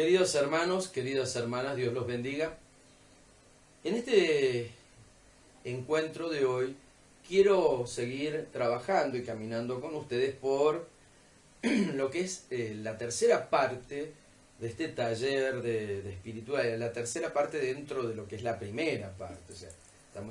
Queridos hermanos, queridas hermanas, Dios los bendiga. En este encuentro de hoy quiero seguir trabajando y caminando con ustedes por lo que es la tercera parte de este taller de espiritualidad, la tercera parte dentro de lo que es la primera parte. O sea,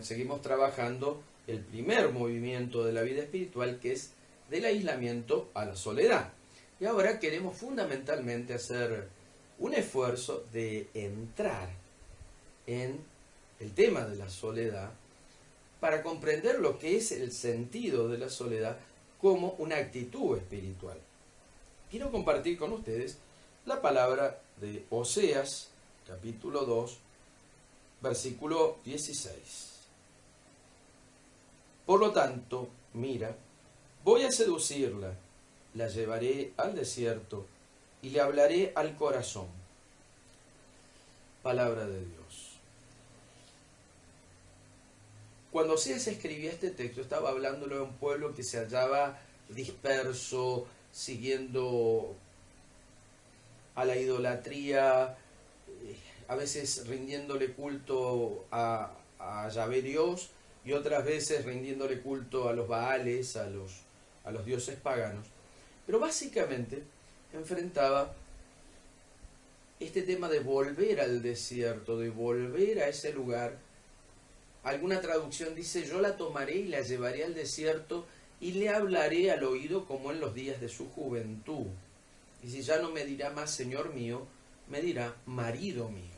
seguimos trabajando el primer movimiento de la vida espiritual, que es del aislamiento a la soledad. Y ahora queremos fundamentalmente hacer un esfuerzo de entrar en el tema de la soledad para comprender lo que es el sentido de la soledad como una actitud espiritual. Quiero compartir con ustedes la palabra de Oseas, capítulo 2, versículo 16. Por lo tanto, mira, voy a seducirla, la llevaré al desierto y le hablaré al corazón. Palabra de Dios. Cuando Oseas escribía este texto, estaba hablándolo de un pueblo que se hallaba disperso, siguiendo a la idolatría, a veces rindiéndole culto a Yahvé Dios y otras veces rindiéndole culto a los Baales, a los dioses paganos. Pero básicamente enfrentaba este tema de volver al desierto, de volver a ese lugar. Alguna traducción dice: yo la tomaré y la llevaré al desierto y le hablaré al oído como en los días de su juventud. Y si ya no me dirá más Señor mío, me dirá marido mío.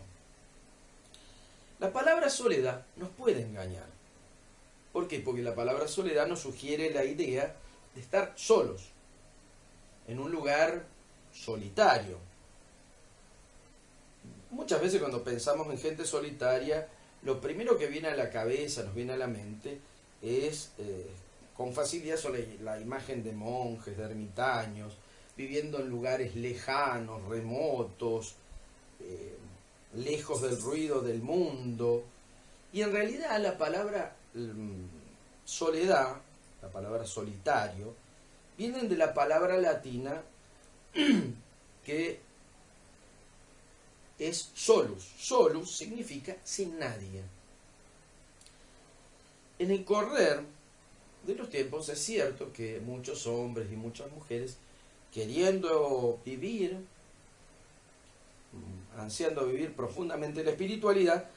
La palabra soledad nos puede engañar. ¿Por qué? Porque la palabra soledad nos sugiere la idea de estar solos, en un lugar solitario. Muchas veces cuando pensamos en gente solitaria, lo primero que viene a la cabeza, nos viene a la mente, es con facilidad la imagen de monjes, de ermitaños, viviendo en lugares lejanos, remotos, lejos del ruido del mundo. Y en realidad la palabra soledad, la palabra solitario, vienen de la palabra latina que es solus. Solus significa sin nadie. En el correr de los tiempos es cierto que muchos hombres y muchas mujeres, queriendo vivir, ansiando vivir profundamente la espiritualidad,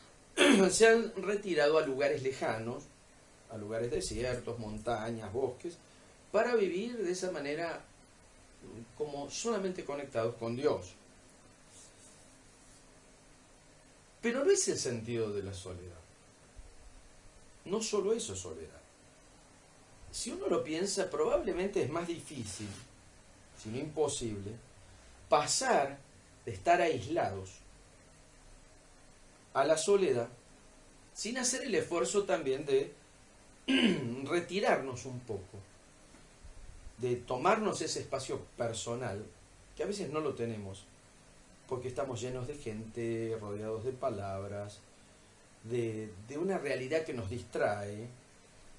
se han retirado a lugares lejanos, a lugares desiertos, montañas, bosques, para vivir de esa manera como solamente conectados con Dios. Pero no es el sentido de la soledad. No solo eso es soledad. Si uno lo piensa, probablemente es más difícil, si no imposible, pasar de estar aislados a la soledad sin hacer el esfuerzo también de retirarnos un poco, de tomarnos ese espacio personal, que a veces no lo tenemos, porque estamos llenos de gente, rodeados de palabras, de una realidad que nos distrae,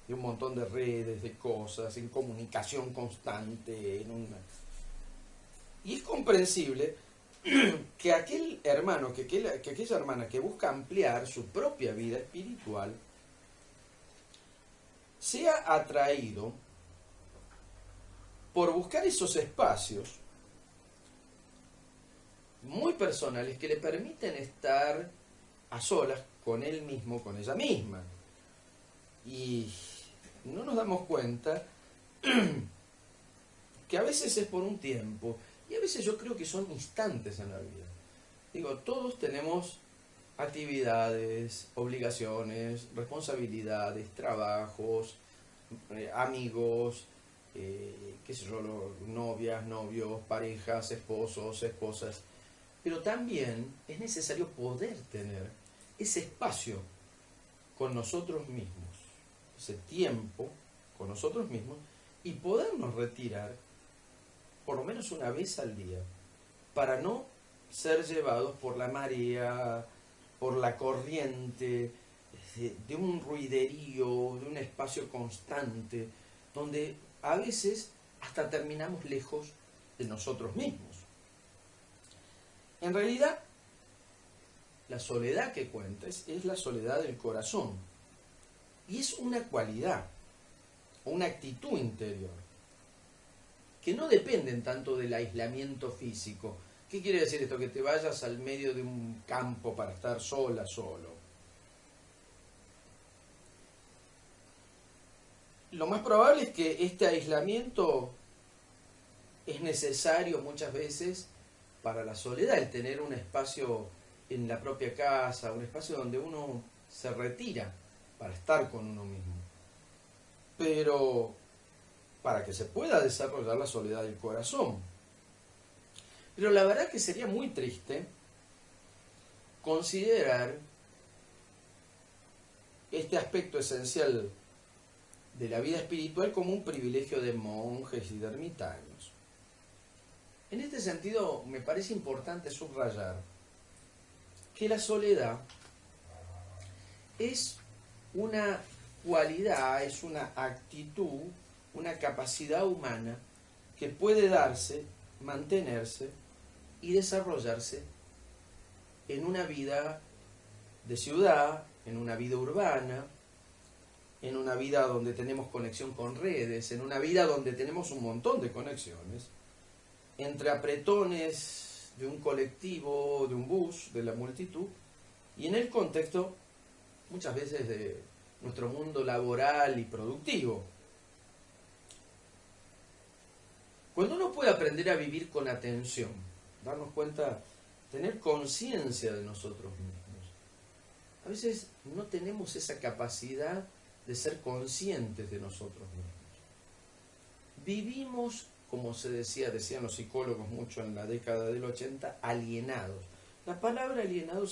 de un montón de redes, de cosas, en comunicación constante. Y es comprensible que aquel hermano, que aquella hermana que busca ampliar su propia vida espiritual, sea atraído por buscar esos espacios muy personales que le permiten estar a solas con él mismo, con ella misma. Y no nos damos cuenta que a veces es por un tiempo, y a veces yo creo que son instantes en la vida. Digo, todos tenemos actividades, obligaciones, responsabilidades, trabajos, amigos, qué sé yo, novias, novios, parejas, esposos, esposas. Pero también es necesario poder tener ese espacio con nosotros mismos, ese tiempo con nosotros mismos, y podernos retirar por lo menos una vez al día, para no ser llevados por la marea, por la corriente, de un ruiderío, de un espacio constante, donde a veces hasta terminamos lejos de nosotros mismos. En realidad, la soledad que cuenta es la soledad del corazón. Y es una cualidad, una actitud interior, que no dependen tanto del aislamiento físico. ¿Qué quiere decir esto? Que te vayas al medio de un campo para estar sola, solo. Lo más probable es que este aislamiento es necesario muchas veces para la soledad, el tener un espacio en la propia casa, un espacio donde uno se retira para estar con uno mismo. Pero para que se pueda desarrollar la soledad del corazón. Pero la verdad que sería muy triste considerar este aspecto esencial de la vida espiritual como un privilegio de monjes y de ermitaños. En este sentido, me parece importante subrayar que la soledad es una cualidad, es una actitud, una capacidad humana que puede darse, mantenerse y desarrollarse en una vida de ciudad, en una vida urbana, en una vida donde tenemos conexión con redes, en una vida donde tenemos un montón de conexiones, entre apretones de un colectivo, de un bus, de la multitud, y en el contexto muchas veces de nuestro mundo laboral y productivo. Cuando uno puede aprender a vivir con atención, darnos cuenta, tener conciencia de nosotros mismos, a veces no tenemos esa capacidad de ser conscientes de nosotros mismos. Vivimos, como decían los psicólogos mucho en la década del 80, alienados. La palabra alienado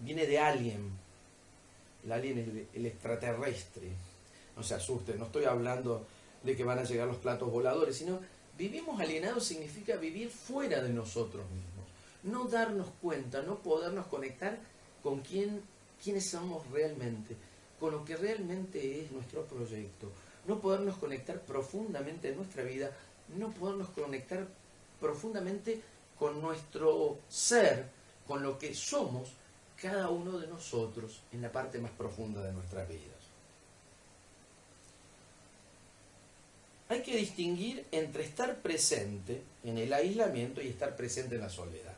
viene de alien. El alien es el extraterrestre. No se asusten, no estoy hablando de que van a llegar los platos voladores, sino vivimos alienados significa vivir fuera de nosotros mismos. No darnos cuenta, no podernos conectar con quiénes somos realmente, con lo que realmente es nuestro proyecto. No podernos conectar profundamente en nuestra vida, no podernos conectar profundamente con nuestro ser, con lo que somos cada uno de nosotros en la parte más profunda de nuestras vidas. Hay que distinguir entre estar presente en el aislamiento y estar presente en la soledad.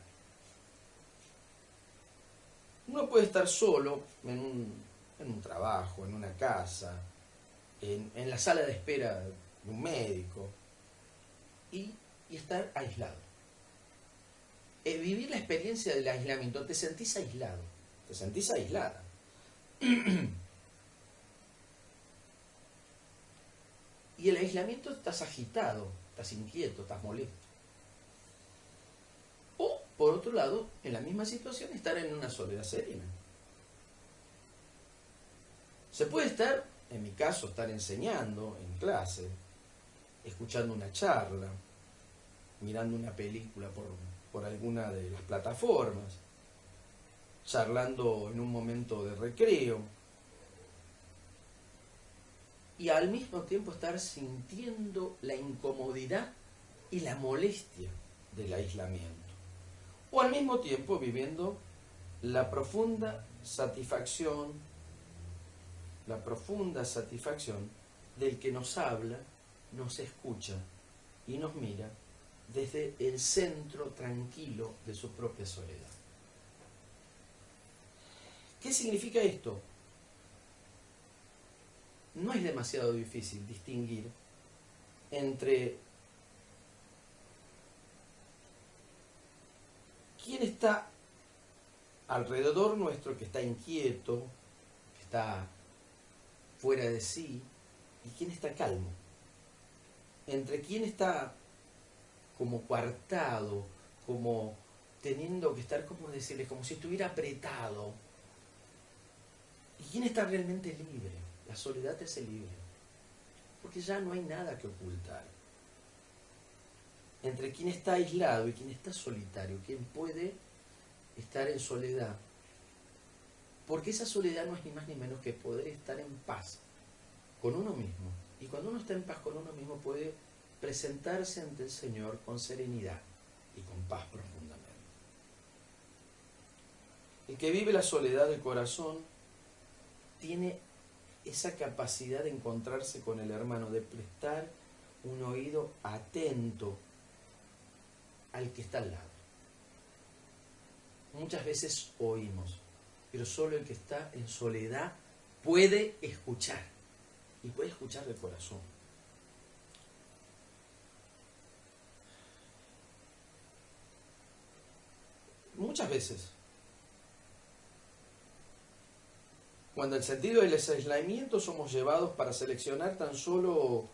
Uno puede estar solo en un trabajo, en una casa, en la sala de espera de un médico y estar aislado. Vivir la experiencia del aislamiento, te sentís aislado, te sentís aislada. Y el aislamiento estás agitado, estás inquieto, estás molesto. O, por otro lado, en la misma situación, estar en una soledad serena. Se puede estar, en mi caso, estar enseñando en clase, escuchando una charla, mirando una película por alguna de las plataformas, charlando en un momento de recreo, y al mismo tiempo estar sintiendo la incomodidad y la molestia del aislamiento. O al mismo tiempo viviendo la profunda satisfacción del que nos habla, nos escucha y nos mira desde el centro tranquilo de su propia soledad. ¿Qué significa esto? No es demasiado difícil distinguir entre quién está alrededor nuestro, que está inquieto, que está fuera de sí, y quién está calmo. Entre quién está como coartado, como teniendo que estar, como decirles, como si estuviera apretado. Y quién está realmente libre. La soledad te hace libre, porque ya no hay nada que ocultar. Entre quien está aislado y quien está solitario, quien puede estar en soledad, porque esa soledad no es ni más ni menos que poder estar en paz con uno mismo. Y cuando uno está en paz con uno mismo puede presentarse ante el Señor con serenidad y con paz profundamente. El que vive la soledad del corazón tiene esa capacidad de encontrarse con el hermano, de prestar un oído atento al que está al lado. Muchas veces oímos, pero solo el que está en soledad puede escuchar, y puede escuchar del corazón. Muchas veces, cuando el sentido del aislamiento somos llevados para seleccionar tan solo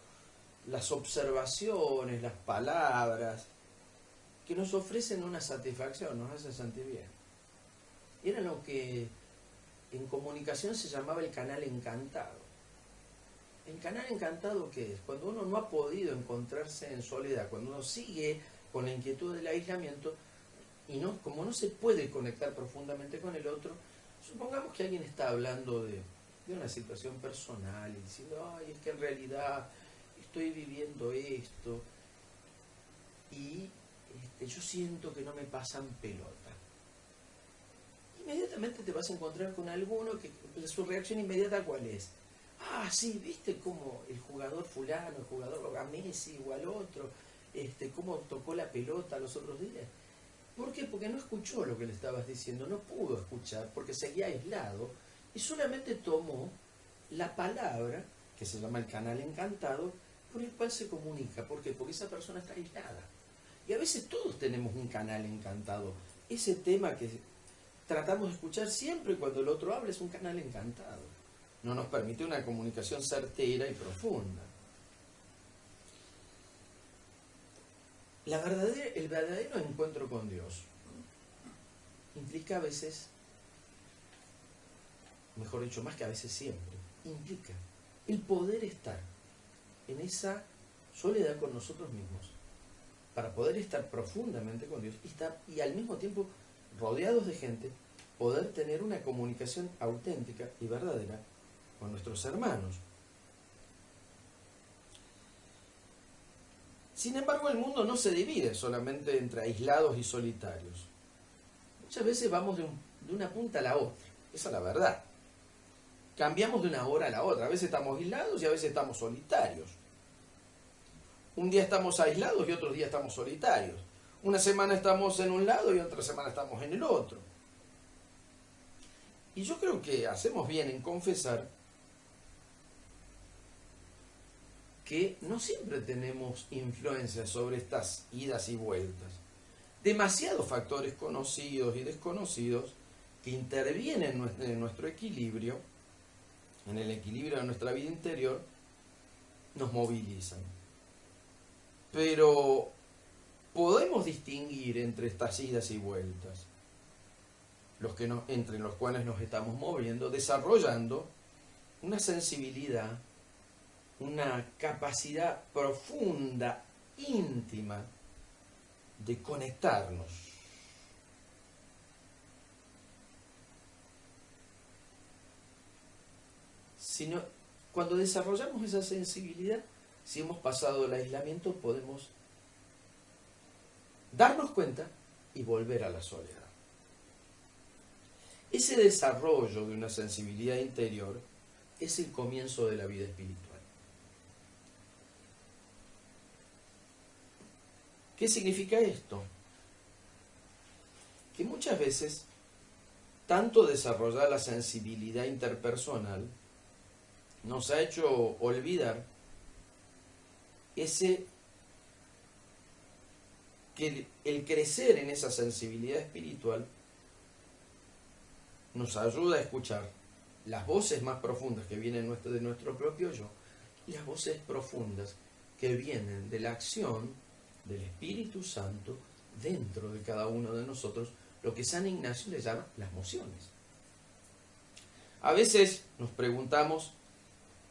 las observaciones, las palabras, que nos ofrecen una satisfacción, nos hacen sentir bien. Era lo que en comunicación se llamaba el canal encantado. ¿El canal encantado qué es? Cuando uno no ha podido encontrarse en soledad, cuando uno sigue con la inquietud del aislamiento, y no, como no se puede conectar profundamente con el otro, supongamos que alguien está hablando de una situación personal y diciendo, ay, es que en realidad estoy viviendo esto y yo siento que no me pasan pelota. Inmediatamente te vas a encontrar con alguno que su reacción inmediata ¿cuál es? Ah, sí, ¿viste cómo el jugador fulano, el jugador a Messi o al otro, cómo tocó la pelota los otros días? ¿Por qué? Porque no escuchó lo que le estabas diciendo, no pudo escuchar porque seguía aislado y solamente tomó la palabra, que se llama el canal encantado, por el cual se comunica. ¿Por qué? Porque esa persona está aislada. Y a veces todos tenemos un canal encantado. Ese tema que tratamos de escuchar siempre cuando el otro habla es un canal encantado. No nos permite una comunicación certera y profunda. El verdadero encuentro con Dios implica a veces, mejor dicho, más que a veces siempre, implica el poder estar en esa soledad con nosotros mismos, para poder estar profundamente con Dios y al mismo tiempo rodeados de gente, poder tener una comunicación auténtica y verdadera con nuestros hermanos. Sin embargo, el mundo no se divide solamente entre aislados y solitarios. Muchas veces vamos de una punta a la otra, esa es la verdad. Cambiamos de una hora a la otra, a veces estamos aislados y a veces estamos solitarios. Un día estamos aislados y otro día estamos solitarios. Una semana estamos en un lado y otra semana estamos en el otro. Y yo creo que hacemos bien en confesar que no siempre tenemos influencia sobre estas idas y vueltas. Demasiados factores conocidos y desconocidos que intervienen en nuestro equilibrio, en el equilibrio de nuestra vida interior, nos movilizan. Pero podemos distinguir entre estas idas y vueltas, entre los cuales nos estamos moviendo, desarrollando una sensibilidad, una capacidad profunda, íntima, de conectarnos. Cuando desarrollamos esa sensibilidad, si hemos pasado el aislamiento, podemos darnos cuenta y volver a la soledad. Ese desarrollo de una sensibilidad interior es el comienzo de la vida espiritual. ¿Qué significa esto? Que muchas veces, tanto desarrollar la sensibilidad interpersonal nos ha hecho olvidar que el crecer en esa sensibilidad espiritual nos ayuda a escuchar las voces más profundas que vienen de nuestro propio yo y las voces profundas que vienen de la acción del Espíritu Santo dentro de cada uno de nosotros, lo que San Ignacio le llama las mociones. A veces nos preguntamos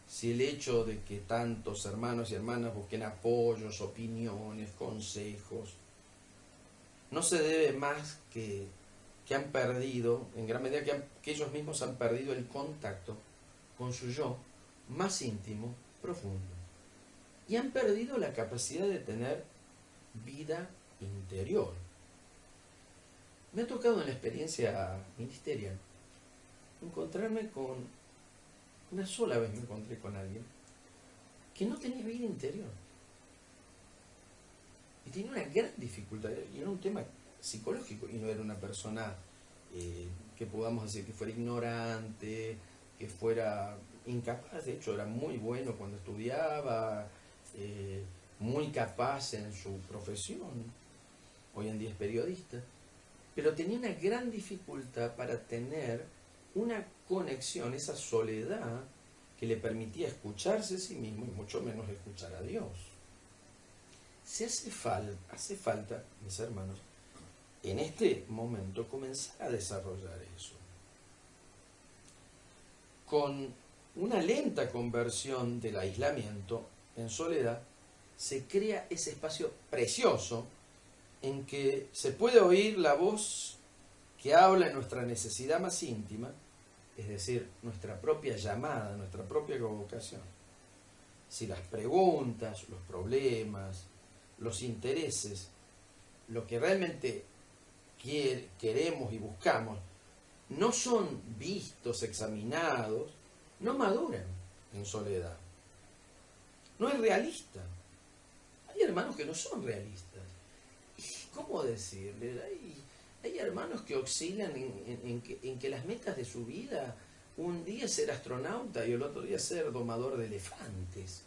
si el hecho de que tantos hermanos y hermanas busquen apoyos, opiniones, consejos, no se debe más que han perdido, en gran medida que ellos mismos han perdido el contacto con su yo más íntimo, profundo. Y han perdido la capacidad de tener vida interior. Me ha tocado en la experiencia ministerial encontrarme con, una sola vez me encontré con alguien que no tenía vida interior. Y tenía una gran dificultad, y era un tema psicológico, y no era una persona que podamos decir que fuera ignorante, que fuera incapaz. De hecho era muy bueno cuando estudiaba, muy capaz en su profesión, hoy en día es periodista, pero tenía una gran dificultad para tener una conexión, esa soledad que le permitía escucharse a sí mismo y mucho menos escuchar a Dios. Se hace falta, mis hermanos, en este momento comenzar a desarrollar eso. Con una lenta conversión del aislamiento en soledad, se crea ese espacio precioso en que se puede oír la voz que habla en nuestra necesidad más íntima, es decir, nuestra propia llamada, nuestra propia vocación. Si las preguntas, los problemas, los intereses, lo que realmente queremos y buscamos, no son vistos, examinados, no maduran en soledad. No es realista. Hay hermanos que no son realistas. ¿Cómo decirle? Hay hermanos que oscilan en que las metas de su vida, un día ser astronauta y el otro día ser domador de elefantes.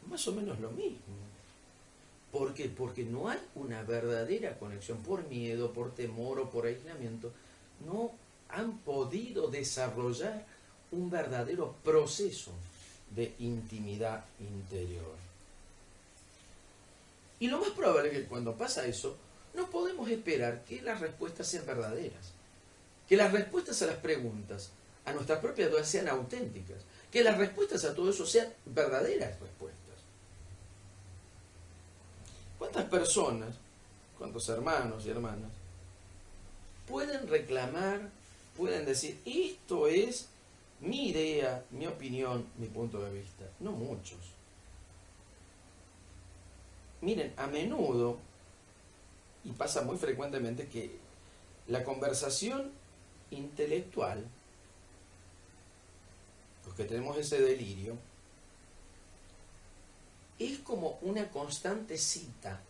Más o menos lo mismo. ¿Por qué? Porque no hay una verdadera conexión, por miedo, por temor o por aislamiento. No han podido desarrollar un verdadero proceso de intimidad interior. Y lo más probable es que cuando pasa eso, no podemos esperar que las respuestas sean verdaderas, que las respuestas a las preguntas, a nuestras propias dudas sean auténticas, que las respuestas a todo eso sean verdaderas respuestas. ¿Cuántas personas, cuántos hermanos y hermanas pueden reclamar, pueden decir, esto es mi idea, mi opinión, mi punto de vista? No muchos. Miren, a menudo, y pasa muy frecuentemente, que la conversación intelectual, porque tenemos ese delirio, es como una constante cita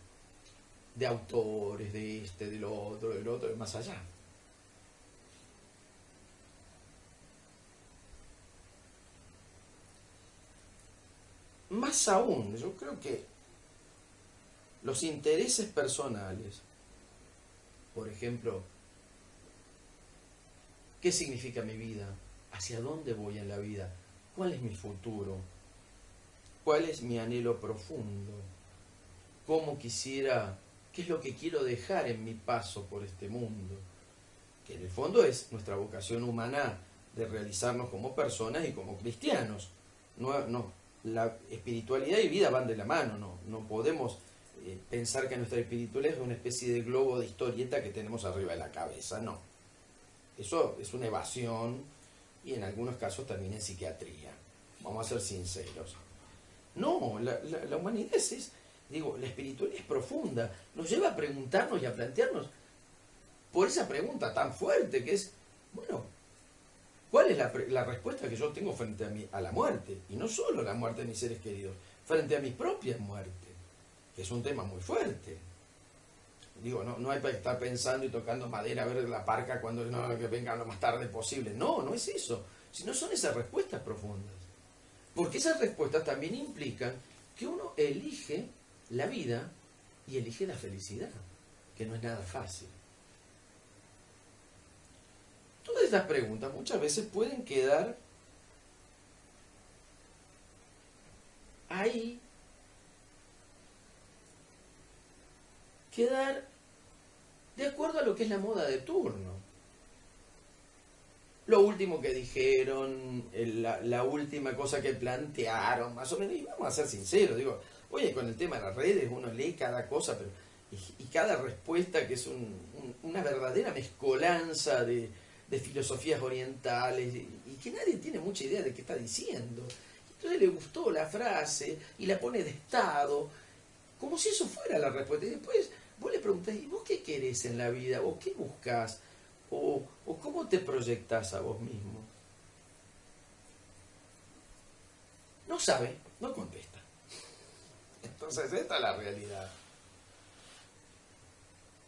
de autores, de este, del otro, de más allá. Más aún, yo creo que los intereses personales, por ejemplo, ¿qué significa mi vida? ¿Hacia dónde voy en la vida? ¿Cuál es mi futuro? ¿Cuál es mi anhelo profundo? ¿Cómo quisiera, qué es lo que quiero dejar en mi paso por este mundo? Que en el fondo es nuestra vocación humana de realizarnos como personas y como cristianos. La espiritualidad y vida van de la mano, no podemos pensar que nuestra espiritualidad es una especie de globo de historieta que tenemos arriba de la cabeza, no. Eso es una evasión y en algunos casos también en psiquiatría, vamos a ser sinceros. No, la humanidad la espiritualidad es profunda, nos lleva a preguntarnos y a plantearnos por esa pregunta tan fuerte que es, bueno, ¿cuál es la respuesta que yo tengo frente a la muerte? Y no solo la muerte de mis seres queridos, frente a mi propia muerte, que es un tema muy fuerte. No hay para estar pensando y tocando madera a ver la parca cuando que venga lo más tarde posible. No es eso, sino son esas respuestas profundas. Porque esas respuestas también implican que uno elige la vida y elige la felicidad, que no es nada fácil. Todas estas preguntas muchas veces pueden quedar ahí, quedar de acuerdo a lo que es la moda de turno. Lo último que dijeron, la última cosa que plantearon, más o menos, y vamos a ser sinceros, oye, con el tema de las redes uno lee cada cosa, pero y cada respuesta que es una verdadera mezcolanza de filosofías orientales, y que nadie tiene mucha idea de qué está diciendo. Entonces le gustó la frase y la pone de estado, como si eso fuera la respuesta. Y después vos le preguntas, ¿y vos qué querés en la vida? ¿O qué buscás? ¿O cómo te proyectás a vos mismo? No sabe, no contesta. Entonces esta es la realidad.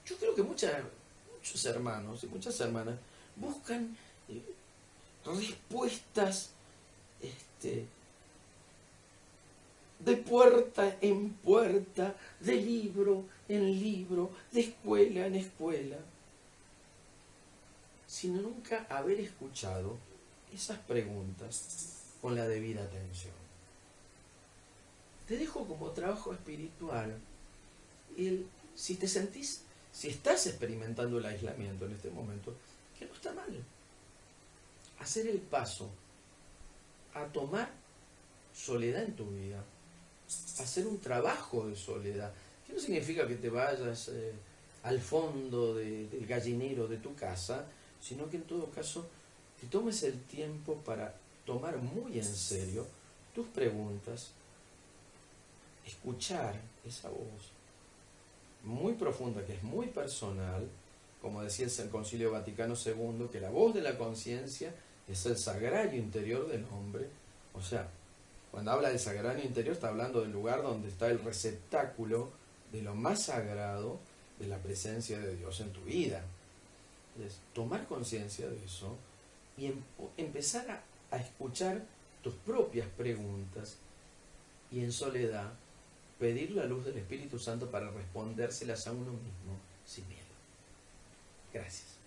Yo creo que muchos hermanos y muchas hermanas buscan respuestas este, de puerta en puerta, de libro en libro, de escuela en escuela, sin nunca haber escuchado esas preguntas con la debida atención. Te dejo como trabajo espiritual si te sentís, si estás experimentando el aislamiento en este momento, que no está mal, hacer el paso a tomar soledad en tu vida, hacer un trabajo de soledad, que no significa que te vayas al fondo del gallinero de tu casa, sino que en todo caso te tomes el tiempo para tomar muy en serio tus preguntas, escuchar esa voz muy profunda, que es muy personal, como decía el Concilio Vaticano II, que la voz de la conciencia es el sagrario interior del hombre. O sea, cuando habla del sagrario interior está hablando del lugar donde está el receptáculo de lo más sagrado de la presencia de Dios en tu vida. Entonces, tomar conciencia de eso y empezar a escuchar tus propias preguntas y en soledad pedir la luz del Espíritu Santo para respondérselas a uno mismo sin miedo. Gracias.